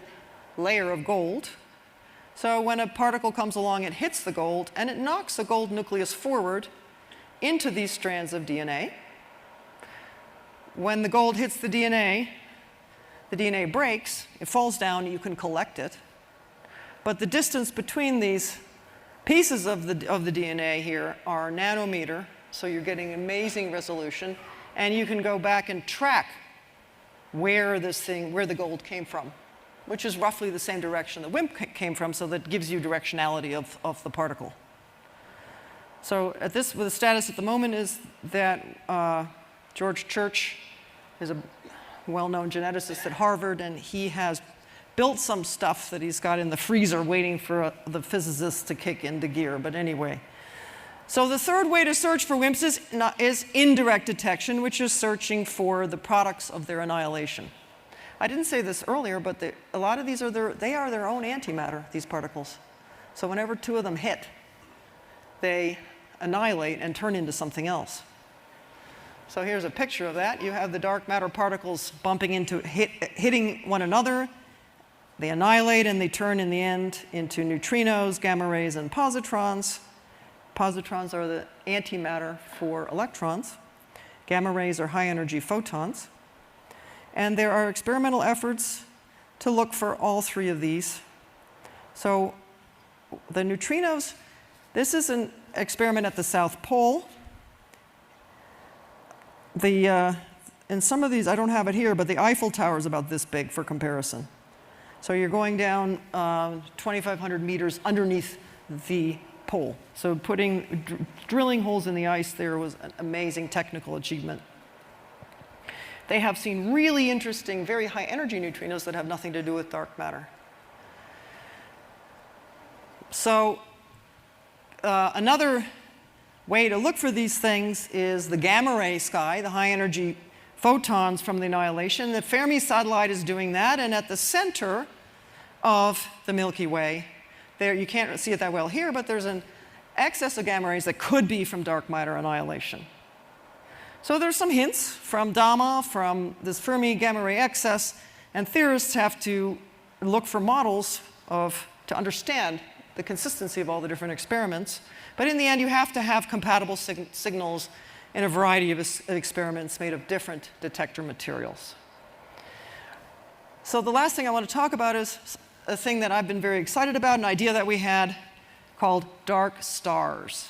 layer of gold. So when a particle comes along, it hits the gold, and it knocks the gold nucleus forward into these strands of DNA. When the gold hits the DNA breaks, it falls down, you can collect it. But the distance between these pieces of the DNA here are nanometer, so you're getting amazing resolution, and you can go back and track where the gold came from, which is roughly the same direction the Wimp came from, so that gives you directionality of the particle. So the status at the moment is that George Church is a well-known geneticist at Harvard, and he has built some stuff that he's got in the freezer waiting for the physicists to kick into gear. But anyway, so the third way to search for Wimps is indirect detection, which is searching for the products of their annihilation. I didn't say this earlier, but a lot of these are they are their own antimatter, these particles. So whenever two of them hit, they annihilate and turn into something else. So here's a picture of that. You have the dark matter particles bumping into, hitting one another. They annihilate and they turn in the end into neutrinos, gamma rays, and positrons. Positrons are the antimatter for electrons. Gamma rays are high energy photons. And there are experimental efforts to look for all three of these. So the neutrinos, this is an experiment at the South Pole. In some of these, I don't have it here, but the Eiffel Tower is about this big for comparison. So you're going down 2,500 meters underneath the pole. So drilling holes in the ice there was an amazing technical achievement. They have seen really interesting, very high energy neutrinos that have nothing to do with dark matter. So another way to look for these things is the gamma ray sky, the high energy photons from the annihilation. The Fermi satellite is doing that, and at the center of the Milky Way, there, you can't see it that well here, but there's an excess of gamma rays that could be from dark matter annihilation. So there's some hints from DAMA, from this Fermi gamma ray excess, and theorists have to look for models to understand the consistency of all the different experiments. But in the end, you have to have compatible signals in a variety of experiments made of different detector materials. So the last thing I want to talk about is a thing that I've been very excited about, an idea that we had called dark stars.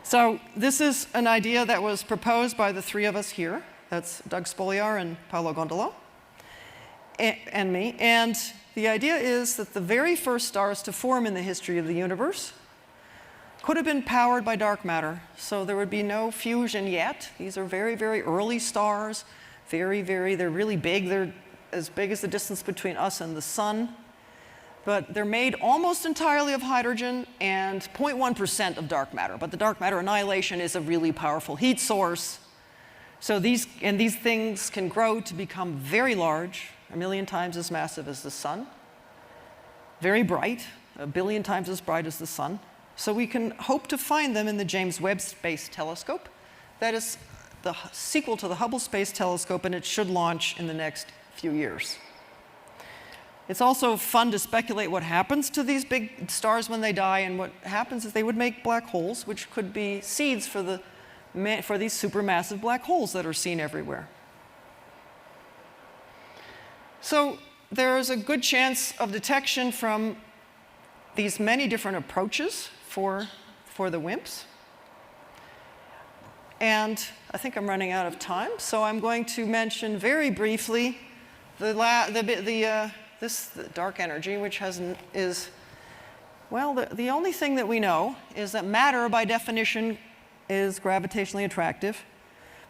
So this is an idea that was proposed by the three of us here. That's Doug Spoliar and Paolo Gondolo and me. And the idea is that the very first stars to form in the history of the universe could have been powered by dark matter. So there would be no fusion yet. These are very, very early stars. They're really big. They're as big as the distance between us and the sun. But they're made almost entirely of hydrogen and 0.1% of dark matter. But the dark matter annihilation is a really powerful heat source. So these things can grow to become very large, 1 million times as massive as the sun. Very bright, 1 billion times as bright as the sun. So we can hope to find them in the James Webb Space Telescope. That is the sequel to the Hubble Space Telescope, and it should launch in the next few years. It's also fun to speculate what happens to these big stars when they die, and what happens is they would make black holes, which could be seeds for these supermassive black holes that are seen everywhere. So there is a good chance of detection from these many different approaches for the Wimps. And I think I'm running out of time, so I'm going to mention very briefly this dark energy, which the only thing that we know is that matter, by definition, is gravitationally attractive.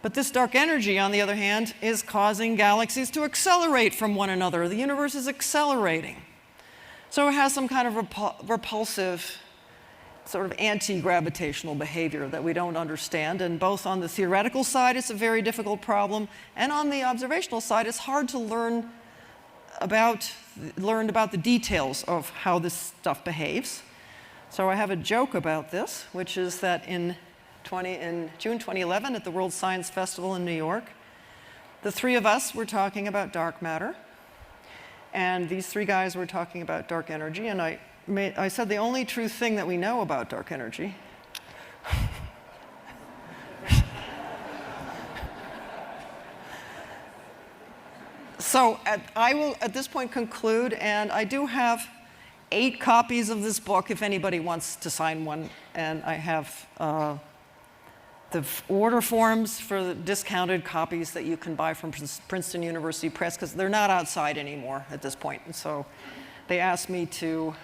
But this dark energy, on the other hand, is causing galaxies to accelerate from one another. The universe is accelerating. So it has some kind of repulsive, sort of anti-gravitational behavior that we don't understand. And both on the theoretical side, it's a very difficult problem, and on the observational side, it's hard to learn about the details of how this stuff behaves. So I have a joke about this, which is that in June 2011 at the World Science Festival in New York, the three of us were talking about dark matter, and these three guys were talking about dark energy, and I said the only true thing that we know about dark energy So I will at this point conclude, and I do have 8 copies of this book if anybody wants to sign one, and I have the order forms for the discounted copies that you can buy from Princeton University Press, because they're not outside anymore at this point. And so they asked me to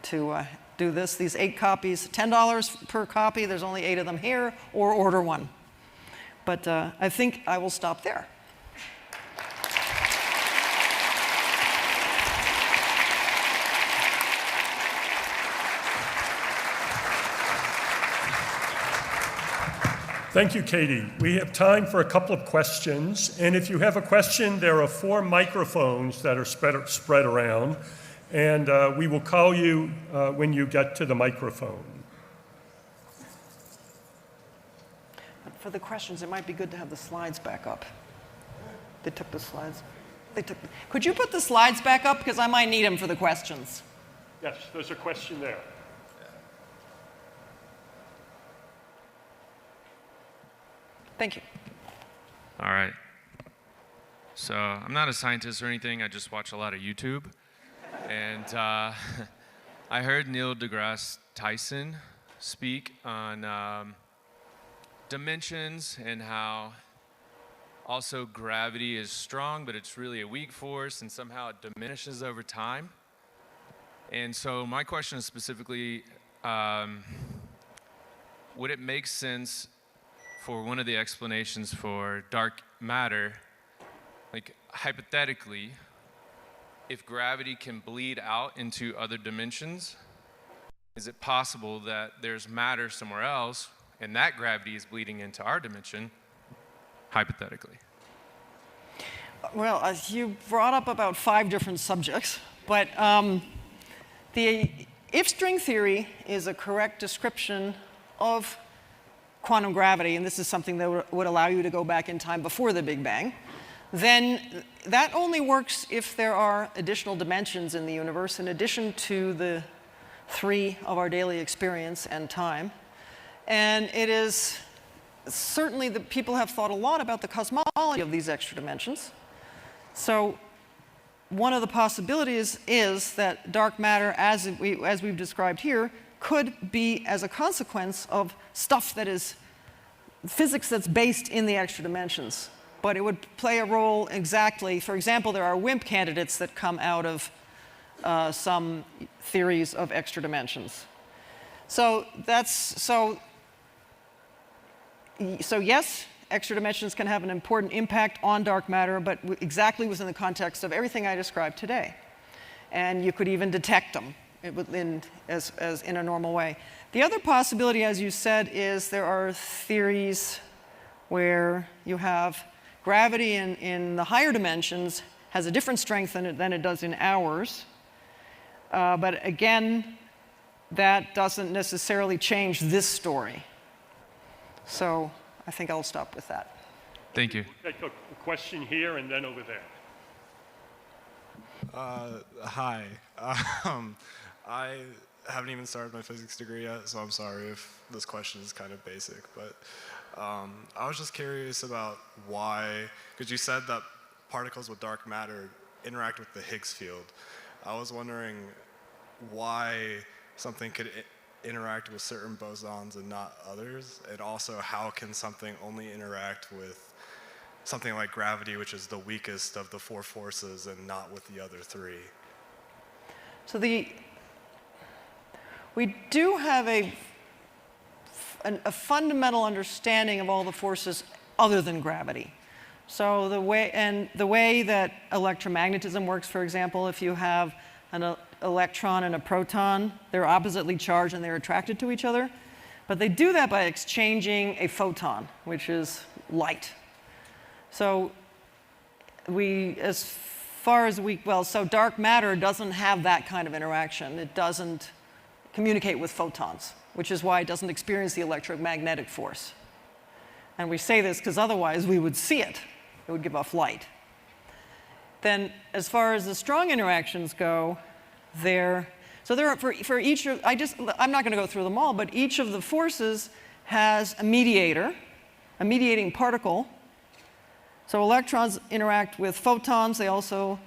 do this. These 8 copies, $10 per copy. There's only 8 of them here, or order one. But I think I will stop there. Thank you, Katie. We have time for a couple of questions. And if you have a question, there are 4 microphones that are spread around. And we will call you when you get to the microphone. For the questions, it might be good to have the slides back up. They took the slides. Could you put the slides back up? Because I might need them for the questions. Yes, there's a question there. Thank you. All right. So I'm not a scientist or anything. I just watch a lot of YouTube. And I heard Neil deGrasse Tyson speak on dimensions and how also gravity is strong, but it's really a weak force, and somehow it diminishes over time. And so my question is specifically, would it make sense for one of the explanations for dark matter, like hypothetically, if gravity can bleed out into other dimensions, is it possible that there's matter somewhere else and that gravity is bleeding into our dimension, hypothetically? Well, you brought up about 5 different subjects, but the if string theory is a correct description of quantum gravity, and this is something that would allow you to go back in time before the Big Bang, then that only works if there are additional dimensions in the universe in addition to the 3 of our daily experience and time. And it is certainly that people have thought a lot about the cosmology of these extra dimensions. So one of the possibilities is that dark matter, as we've described here, could be as a consequence of stuff that is physics that's based in the extra dimensions. But it would play a role exactly. For example, there are Wimp candidates that come out of some theories of extra dimensions. So yes, extra dimensions can have an important impact on dark matter, but exactly within the context of everything I described today. And you could even detect them in a normal way. The other possibility, as you said, is there are theories where you have gravity in the higher dimensions has a different strength than it does in ours. But again, that doesn't necessarily change this story. So I think I'll stop with that. Thank you. We'll take a question here and then over there. Hi. I haven't even started my physics degree yet, so I'm sorry if this question is kind of basic. But I was just curious about why, because you said that particles with dark matter interact with the Higgs field. I was wondering why something could interact with certain bosons and not others, and also how can something only interact with something like gravity, which is the weakest of the 4 forces, and not with the other 3? So we do have a fundamental understanding of all the forces other than gravity. So the way that electromagnetism works, for example, if you have an electron and a proton, they're oppositely charged and they're attracted to each other. But they do that by exchanging a photon, which is light. So so dark matter doesn't have that kind of interaction. It doesn't communicate with photons, which is why it doesn't experience the electromagnetic force. And we say this because otherwise we would see it. It would give off light. Then as far as the strong interactions go, there are for each of, I'm not going to go through them all, but each of the forces has a mediator, a mediating particle. So electrons interact with photons. They also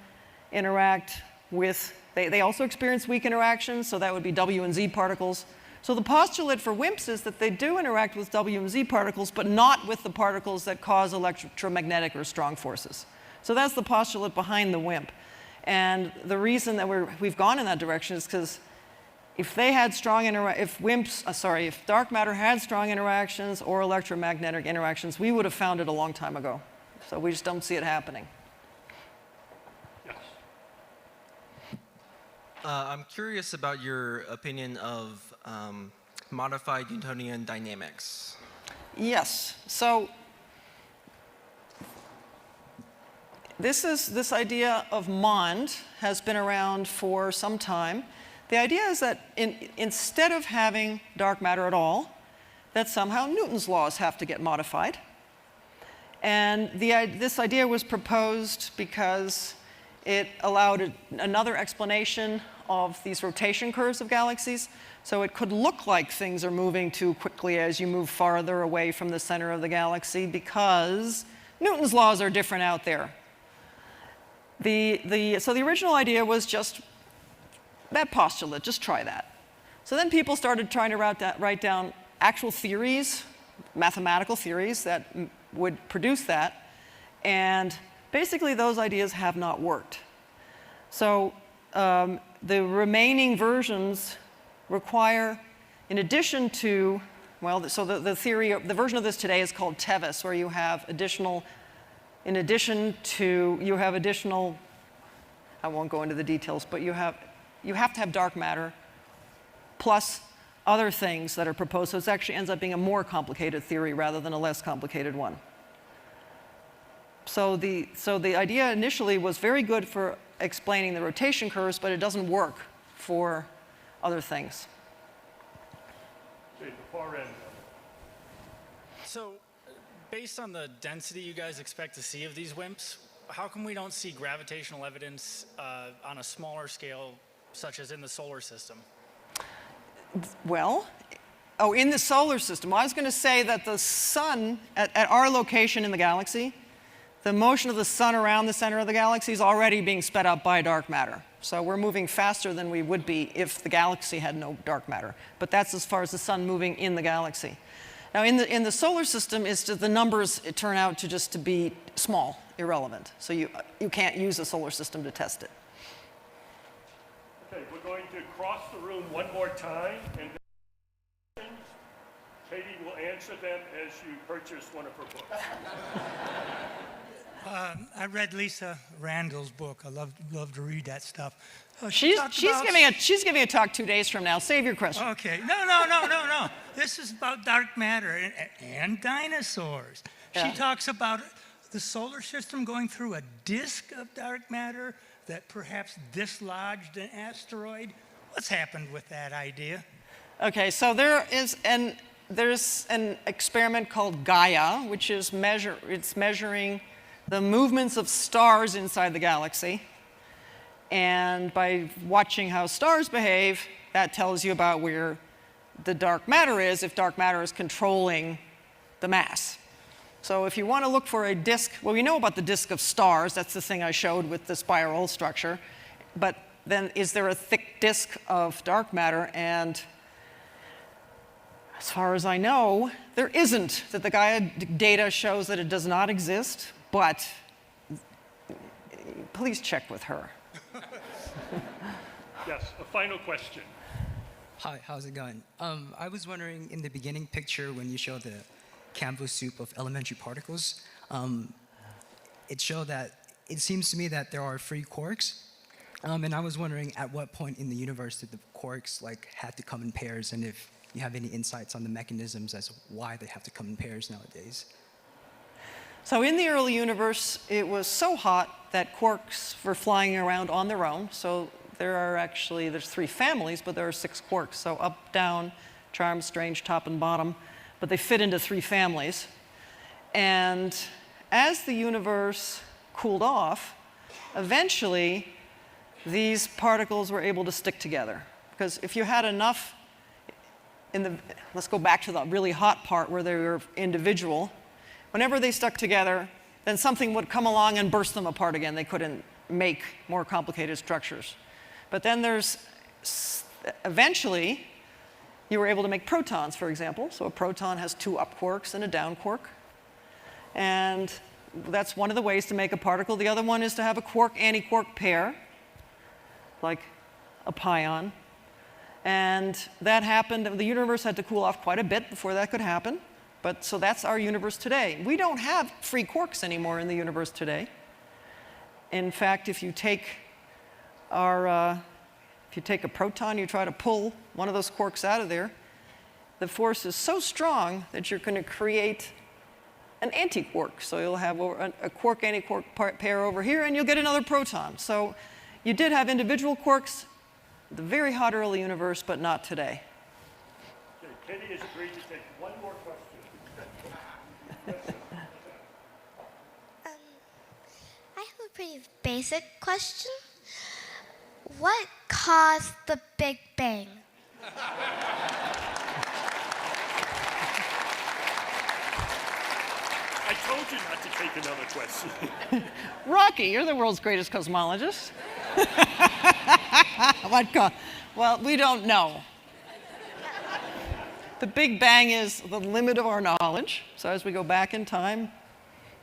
interact with, they also experience weak interactions, so that would be W and Z particles. So the postulate for Wimps is that they do interact with W and Z particles, but not with the particles that cause electromagnetic or strong forces. So that's the postulate behind the Wimp. And the reason that we've gone in that direction is because if they had strong if dark matter had strong interactions or electromagnetic interactions, we would have found it a long time ago. So we just don't see it happening. Yes. I'm curious about your opinion of modified Newtonian dynamics. Yes. So this idea of MOND has been around for some time. The idea is that instead of having dark matter at all, that somehow Newton's laws have to get modified. And this idea was proposed because it allowed another explanation of these rotation curves of galaxies. So it could look like things are moving too quickly as you move farther away from the center of the galaxy because Newton's laws are different out there. So the original idea was just that postulate, just try that. So then people started trying to write down actual theories, mathematical theories that would produce that. And basically those ideas have not worked. So the remaining versions require, in addition to, well, so the version of this today is called TEVIS, where you have additional, I won't go into the details, but you have to have dark matter plus other things that are proposed. So it actually ends up being a more complicated theory rather than a less complicated one. So the idea initially was very good for explaining the rotation curves, but it doesn't work for other things. Okay, the far end. So, based on the density you guys expect to see of these WIMPs, how come we don't see gravitational evidence on a smaller scale, such as in the solar system? Well, in the solar system. I was going to say that the sun, at our location in the galaxy, the motion of the sun around the center of the galaxy is already being sped up by dark matter. So we're moving faster than we would be if the galaxy had no dark matter. But that's as far as the sun moving in the galaxy. Now, in the solar system, it's just the numbers turn out to be small, irrelevant. So you can't use the solar system to test it. Okay, we're going to cross the room one more time, and then Katie will answer them as you purchase one of her books. I read Lisa Randall's book. I love to read that stuff. She's giving a talk 2 days from now. Save your question. Okay. No. This is about dark matter and dinosaurs. Yeah. She talks about the solar system going through a disk of dark matter that perhaps dislodged an asteroid. What's happened with that idea? Okay, so there's an experiment called Gaia, which is measuring the movements of stars inside the galaxy. And by watching how stars behave, that tells you about where the dark matter is, if dark matter is controlling the mass. So if you want to look for a disk, well, we know about the disk of stars. That's the thing I showed with the spiral structure. But then is there a thick disk of dark matter? And as far as I know, there isn't. That the Gaia data shows that it does not exist. But please check with her. Yes, a final question. Hi, how's it going? I was wondering, in the beginning picture, when you show the canvas soup of elementary particles, it showed that, it seems to me that there are free quarks. And I was wondering, at what point in the universe did the quarks had to come in pairs, and if you have any insights on the mechanisms as to why they have to come in pairs nowadays? So in the early universe, it was so hot that quarks were flying around on their own. So there's 3 families, but there are 6 quarks. So up, down, charm, strange, top, and bottom. But they fit into 3 families. And as the universe cooled off, eventually these particles were able to stick together. Because if you had enough, let's go back to the really hot part where they were individual. Whenever they stuck together, then something would come along and burst them apart again. They couldn't make more complicated structures. But then eventually, you were able to make protons, for example. So a proton has 2 up quarks and a down quark. And that's one of the ways to make a particle. The other one is to have a quark-antiquark pair, like a pion. And that happened, the universe had to cool off quite a bit before that could happen. So that's our universe today. We don't have free quarks anymore in the universe today. In fact, if you take a proton, you try to pull one of those quarks out of there, the force is so strong that you're going to create an antiquark. So you'll have a quark-antiquark pair over here, and you'll get another proton. So you did have individual quarks, the very hot early universe, but not today. Okay, Katie has agreed to take one more question. I have a pretty basic question. What caused the Big Bang? I told you not to take another question. Rocky, you're the world's greatest cosmologist. Well, we don't know. The Big Bang is the limit of our knowledge. So as we go back in time,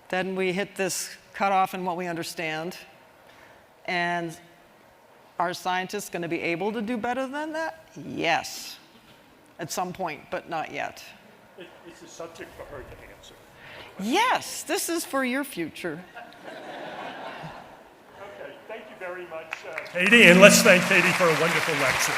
then we hit this cutoff in what we understand. And are scientists going to be able to do better than that? Yes. At some point, but not yet. It's a subject for her to answer. Yes, this is for your future. Okay, thank you very much, Katie, and let's thank Katie for a wonderful lecture.